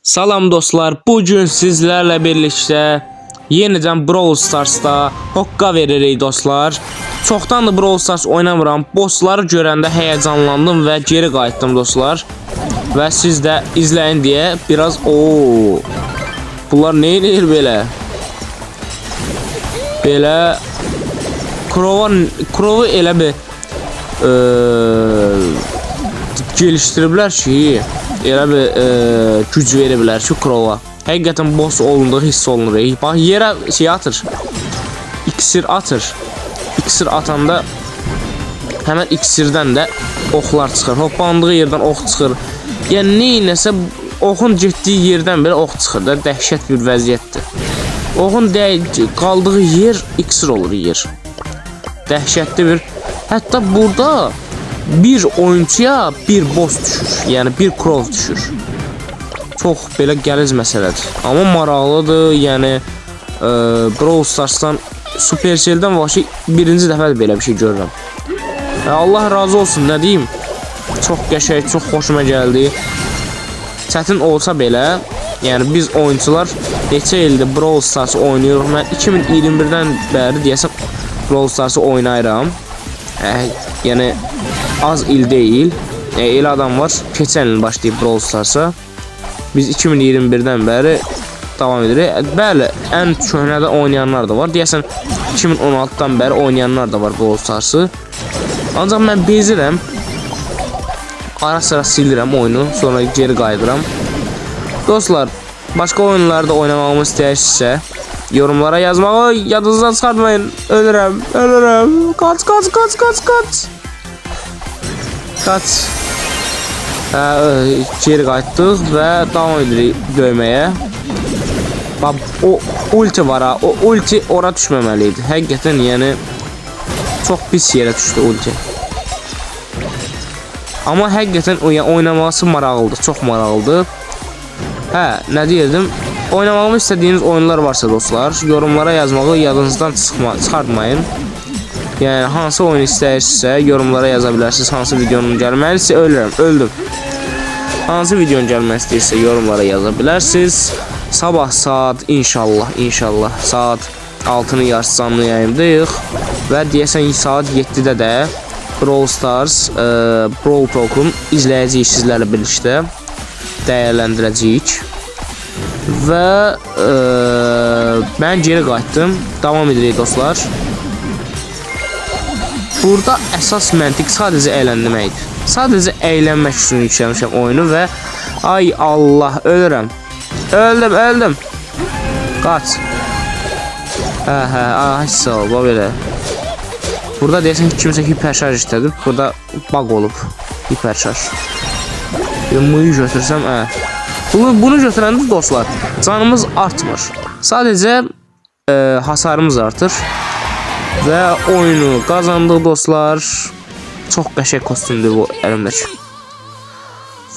Salam dostlar, bugün sizlerle birlikte yeniden Brawl Stars'ta hokka veririk dostlar. Çoxdandır Brawl Stars oynamıram. Bossları görəndə heyecanlandım ve geri qayıtdım dostlar. Ve siz de izleyin diye biraz bunlar ne eləyir belə? Belə Crow'u elə bir geliştiriblər ki, elə bir güc veriblər ki Crow'a. Həqiqətən boss olunduğu hiss olunur. Bax yerə şey atır. İksir atır. İksir atanda hemen iksirdən də oxlar çıxır. Hoppandığı yerdən ox çıxır. Yəni neynəsə oxun getdiyi yerdən belə ox çıxır da, dəhşət bir vəziyyətdir. Oxun qaldığı yer iksir olur yer. Dəhşətli bir. Hətta burada bir oyuncuya bir boss düşür. Yəni bir Crow düşür. Çox belə gəliz məsələdir. Amma maraqlıdır. Yəni Brawl Stars'tan Supercell'dən vəbşi birinci dəfədir belə bir şey görürəm. Allah razı olsun, nə deyim? Çox qəşəng, çox xoşuma gəldi. Çətin olsa belə, yəni biz oyuncular neçə ildir Brawl Stars oynuyoruz. Mən 2021-dən bəri deyəsəm Brawl Stars'ı oynayıram. Yəni az il deyil. Elə adam var, keçən il başlayıb Brawl Stars'a. Biz 2021-dən bəri davam edirik. Bəli, ən köhnədə oynayanlar da var. Deyəsən 2016-dan bəri oynayanlar da var Brawl Stars'ı. Ancaq mən bezirəm. Ara sıra silirəm oyunu, sonra geri qayıdıram. Dostlar, başqa oyunlarda oynamağımı istəyirsinizsə yorumlara yazmağı yadınızdan çıxartmayın. Ölürəm. Kaç. Geri qayıtdıq və davam edirik döyməyə. Bax, o ulti var ha. O ulti ora düşməməliydi. Həqiqətən yəni çox pis yerə düşdü ulti. Amma həqiqətən oynaması maraqlıdır, çox maraqlıdır. Nə deyirdim? Oynamağımı istədiyiniz oyunlar varsa dostlar, yorumlara yazmağı yadınızdan çıxartmayın. Yəni hansı oyun istəyirsinizsə yorumlara yaza bilərsiniz. Hansı videonun gəlməlisə öldüm. Hansı videonun gəlmək istəyirsə yorumlara yaza bilərsiniz. Sabah saat inşallah saat 6'nın yarısı canlı yayımdayıq və deyəsən saat 7'də də Brawl Stars Brawl Talk'un izləyəcəyik sizlərlə birlikdə, dəyərləndirəcəyik və mən geri qayıtdım. Davam edirik dostlar. Burada əsas məntiq sadəcə əylənməkdir. Sadəcə əylənmək üçün yükləmişəm oyunu və ay Allah, ölürəm. Öldüm. Qaç. Sağ ol, belə. Burada deyəsən kimsə hiperşarj istədir. Burada bug olub. Hiperşarj. Bunu götürsəm, Bunu götürəndə dostlar, canımız artmır. Sadəcə hasarımız artır. Və oyunu qazandıq dostlar. Çox qəşəng kostümdür bu əlimdəki.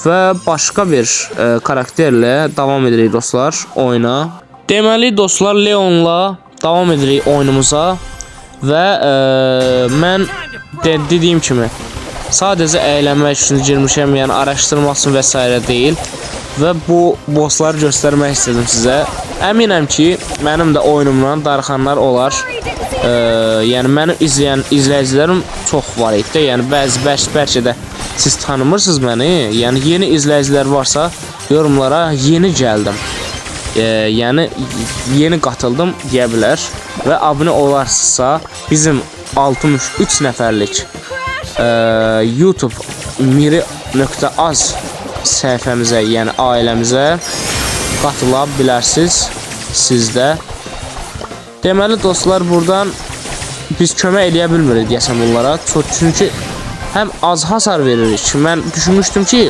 Və başqa bir karakterlə davam edirik dostlar oyuna. Deməli dostlar, Leon'la davam edirik oyunumuza. Və mən dediyim kimi sadəcə əylənmək üçün girmişəm, yəni araşdırmaq üçün və s. deyil. Və bu bossları göstərmək istədim sizə. Əminəm ki, mənim də oyunumdan darıxanlar olar. Yəni mənim izləyən izləyicilərim çox var idi. Yəni bəlkə də siz tanımırsınız məni. Yəni yeni izləyicilər varsa yorumlara yeni gəldim. Yəni yeni qatıldım deyə bilər və abunə olarsınızsa bizim 63 nəfərlik YouTube miri.az səhifəmizə, yəni ailəmizə qatıla bilərsiniz siz də. Deməli dostlar, buradan biz kömək eləyə bilmirik deyəsən bunlara. Çünki həm az hasar veririk. Mən düşünmüşdüm ki,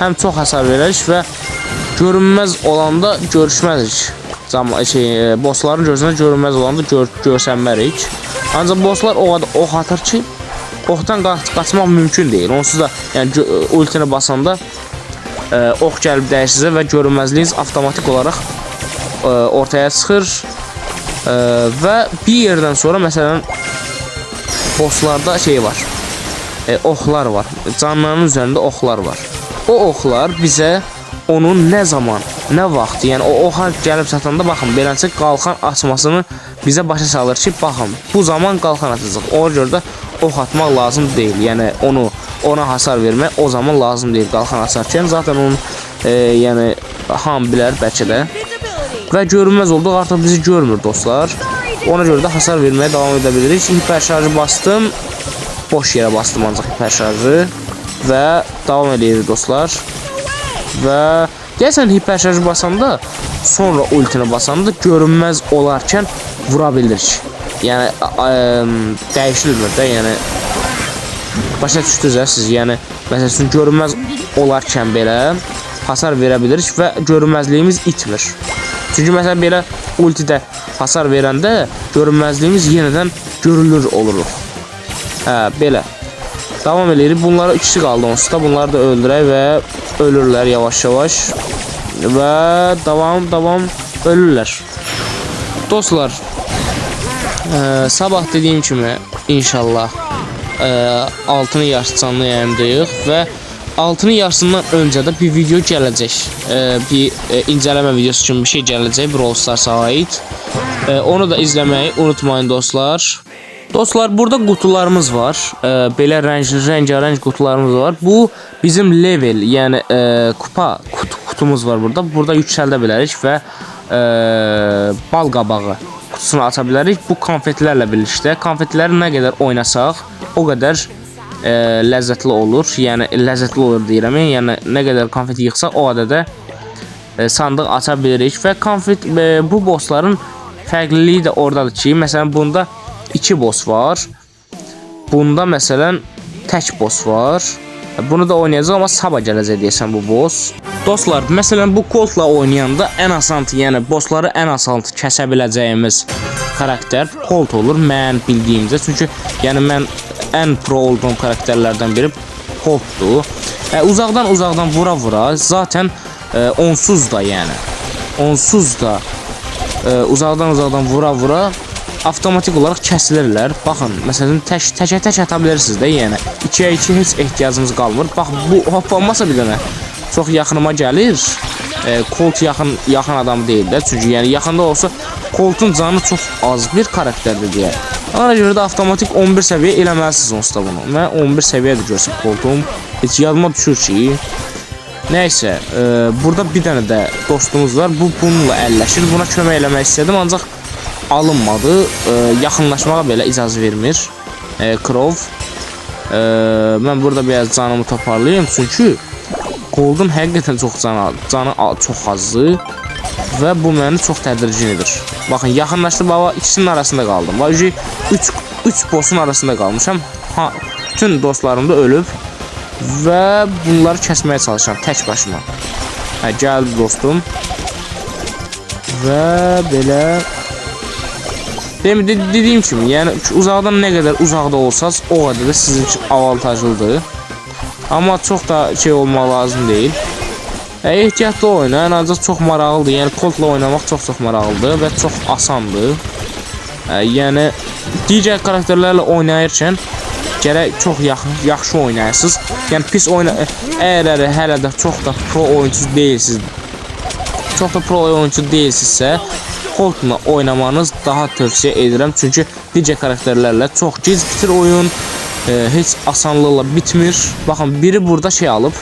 həm çox hasar veririk və görünməz olanda görüşməzik. Bossların gözünə görünməz olanda görsənmərik. Ancaq bosslar o qədər ox atır ki, oxdan qaçmaq mümkün deyil. Onsuz da yəni ultini basanda ox gəlib dəyir sizə və görünməzliyiniz avtomatik olaraq ortaya çıxır. Və bir yerdən sonra məsələn bosslarda var. Oxlar var. Canlarının üzərində oxlar var. O oxlar bizə onun nə zaman nə vaxt, yəni o harf gəlib çatanda baxın, beləncə qalxan açmasını bizə başa salır ki, baxın, bu zaman qalxan atacaq. Ona görə də ox atmaq lazım deyil. Yəni ona hasar vermək o zaman lazım deyil qalxan açarkən. Zaten onun yəni hamı bilər bəlkə də. Və görünməz olduq, artıq bizi görmür dostlar. Ona görə də hasar verməyə davam edə bilirik. Hiper şarjı bastım. Boş yerə bastım ancaq hiper şarjı. Və davam edirik dostlar. Və deyəsən hiper şarjı basanda, sonra ultini basanda görünməz olarkən vura bilirik. Yəni dəyişilmir də, yəni başa düşdünüz siz, yəni məsəl üçün görünməz olarkən belə hasar verə bilirik və görünməzliyimiz itmir. Çünki məsələn belə ultidə hasar verəndə görünməzliyimiz yenidən görülür oluruq. Belə. Davam edirik. Bunlara ikisi qaldı onsuz da. Bunları da öldürək və ölürlər yavaş-yavaş. Və davam ölürlər. Dostlar, sabah dediyim kimi inşallah altını yarışcanlı yayımdayıq və altını yarısından öncə də bir video gələcək. Bir incələmə videosu kimi bir şey gələcək Brawl Stars'a aid. Onu da izləməyi unutmayın dostlar. Dostlar, burada qutularımız var. Belə rəngarəng qutularımız var. Bu bizim level, yəni kupa kutumuz var burada. Burada yüksəldə bilərik və bal qabağı kutusunu aça bilərik. Bu konfetlərlə birlikdə. Konfetləri nə qədər oynasaq, o qədər ləzzətli olur. Yəni ləzzətli olur deyirəm. Yəni nə qədər konfet yığsaq, o adədə sandıq aça bilirik və konfet bu bossların fərqliliyi də oradadır ki, məsələn bunda 2 boss var. Bunda məsələn tək boss var. Bunu da oynayacaq, amma sabah gələcək deyəsən bu boss. Dostlar, məsələn bu Colt'la oynayanda ən asan, yəni bossları ən asan kəsə biləcəyimiz karakter Colt olur mən bildiyimcə. Çünki yəni mən ən pro olduğum karakterlərdən biri Colt'dur. Uzaqdan vura zaten onsuz da, yəni onsuz da uzaqdan vura avtomatik olaraq kəsilirlər. Baxın, məsələn tək ata bilirsiniz də, yəni 2-yə 2 heç ehtiyacımız qalmır. Bax, bu hoppanmasa bir dənə çox yaxınıma gəlir. Colt yaxın adam deyil də, çünki yəni yaxında olsa Colt'un canı çox az bir karakterdir deyə. Ona görə də avtomatik 11 səviyyə eləməlisiniz onsuz da bunu. Mən 11 səviyyədir görsün Colt'um. Heç yadıma düşür ki. Nəysə, burada bir dənə də dostumuz var. Bu bununla əlləşir. Buna kömək eləmək istədim, ancaq alınmadı. Yaxınlaşmağa belə icazə vermir Crow. Mən burada biraz canımı toparlayayım, çünki Cold'un həqiqətən çox canı çox azdır və bu məni çox tədirgin edir. Baxın, yaxınlaşdı baba, ikisinin arasında qaldım. Bax, 3 boss'un arasında qalmışam. Bütün dostlarım da ölüb və bunları kəsməyə çalışıram tək başıma. Gəldi dostum. Və belə dediyim kimi, yəni uzaqdan nə qədər uzaqda olsanız, o qədər də sizin üçün avantajlıdır. Amma çox da şey olmaq lazım deyil. Ehtiyatlı oynayın, ancaq çox maraqlıdır. Yəni Colt'la oynamaq çox maraqlıdır və çox asandır. Yəni digər karakterlərlə oynayırkən gərək çox yaxşı oynayasınız. Yəni pis əgər hələ də çox da pro oyunçu deyilsinizsə, Colt'la oynamanız daha tövsiyə edirəm. Çünki digər karakterlərlə çox gec bitir oyun, heç asanlıqla bitmir. Baxın, biri burada şey alıb,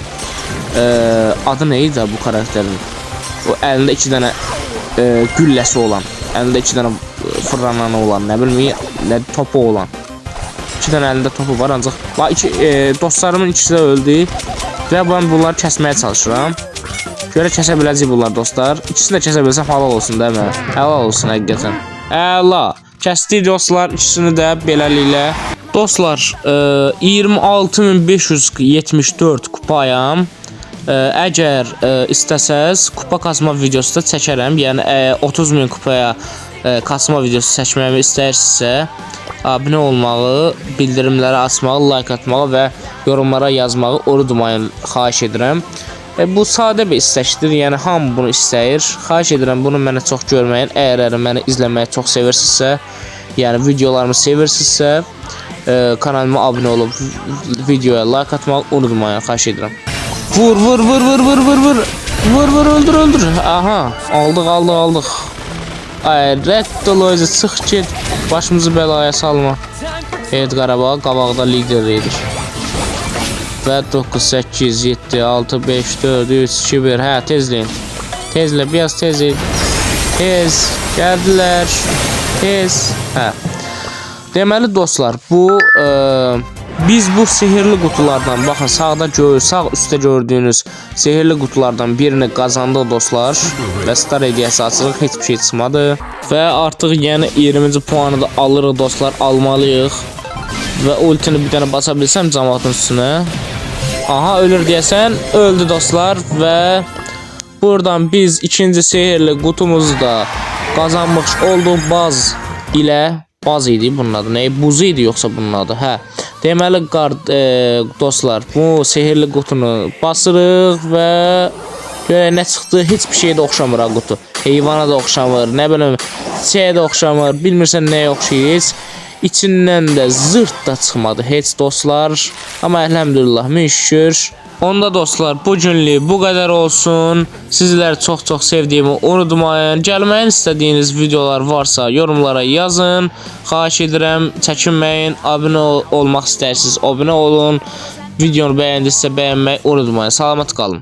adı neydi bu karakterin? O əlində 2 dənə gülləsi olan, əlində 2 dənə fırlananı olan, nə bilməyim, nə topu olan. 2 dənə əlində topu var, ancaq dostlarımın ikisi də öldü və ben bunları kəsməyə çalışıram. Görə kəsə biləcək bunlar dostlar. İkisini də kəsə bilsəm halal olsun da mən. Halal olsun həqiqətən. Əla. Kəsdik dostlar ikisini də beləliklə. Dostlar, 26574 kupayam. Əgər istəsəz kupa kasma videosu da çəkərəm. Yəni 30.000 kupaya kasma videosu çəkməyimi istəyirsinizsə, abunə olmağı, bildirimləri açmağı, like atmağı və yorumlara yazmağı unutmayın, xahiş edirəm. Bu sadə bir istəkdir, yəni hamı bunu istəyir. Xahiş edirəm bunu mənə çox görməyin. Əgər məni izləməyi çox sevirsinizsə, yəni videolarımı sevirsinizsə, kanalıma abunə olub videoya like atmağı unutmayın, xahiş edirəm. Vur. Vur öldür. Aha, aldıq. Ay, rədd ol özü, çıx get. Başımızı belaya salma. Evet, Qarabağ qabaqda lider edir. Və 9, 8, 7, 6, 5, 4, 3, 2, 1. Hə, tezləyin. Tezlə, biraz tezləyin. Tez, gəldilər. Tez. Hə. Deməli dostlar, biz bu sihirli qutulardan, baxın sağ üstte gördüyünüz sihirli qutulardan birini qazandıq dostlar. Və star hediyəsi açılır, heç bir şey çıxmadı. Və artıq yəni 20-ci puanı da alırıq dostlar, almalıyıq. Və ultini bir dənə basa bilsəm cəmaatın üstünə. Aha, ölür deyəsən, öldü dostlar. Və buradan biz ikinci sihirli qutumuzu da qazanmış olduq baz ilə. Baz idi bunun adı. Nə? Buzu idi yoxsa bunun adı? Hə. Deməli dostlar, bu sihirli qutunu basırıq və görək nə çıxdı. Heç bir şeyə də oxşamır ha qutu. Heyvana da oxşamır, nə bilim, çiçəyə də oxşamır. Bilmirsən nəyə oxşayır. İçindən də zırt da çıxmadı heç dostlar. Amma əlhəmdülillah, min şükür. Onda dostlar, bugünlük bu qədər olsun. Sizləri çox sevdiyimi unutmayın. Gəlməyin istədiyiniz videolar varsa yorumlara yazın. Xahiş edirəm, çəkinməyin. Abunə olmaq istəyirsiniz, abunə olun. Videonu bəyəndinizsə bəyənməyi unutmayın. Salamat qalın.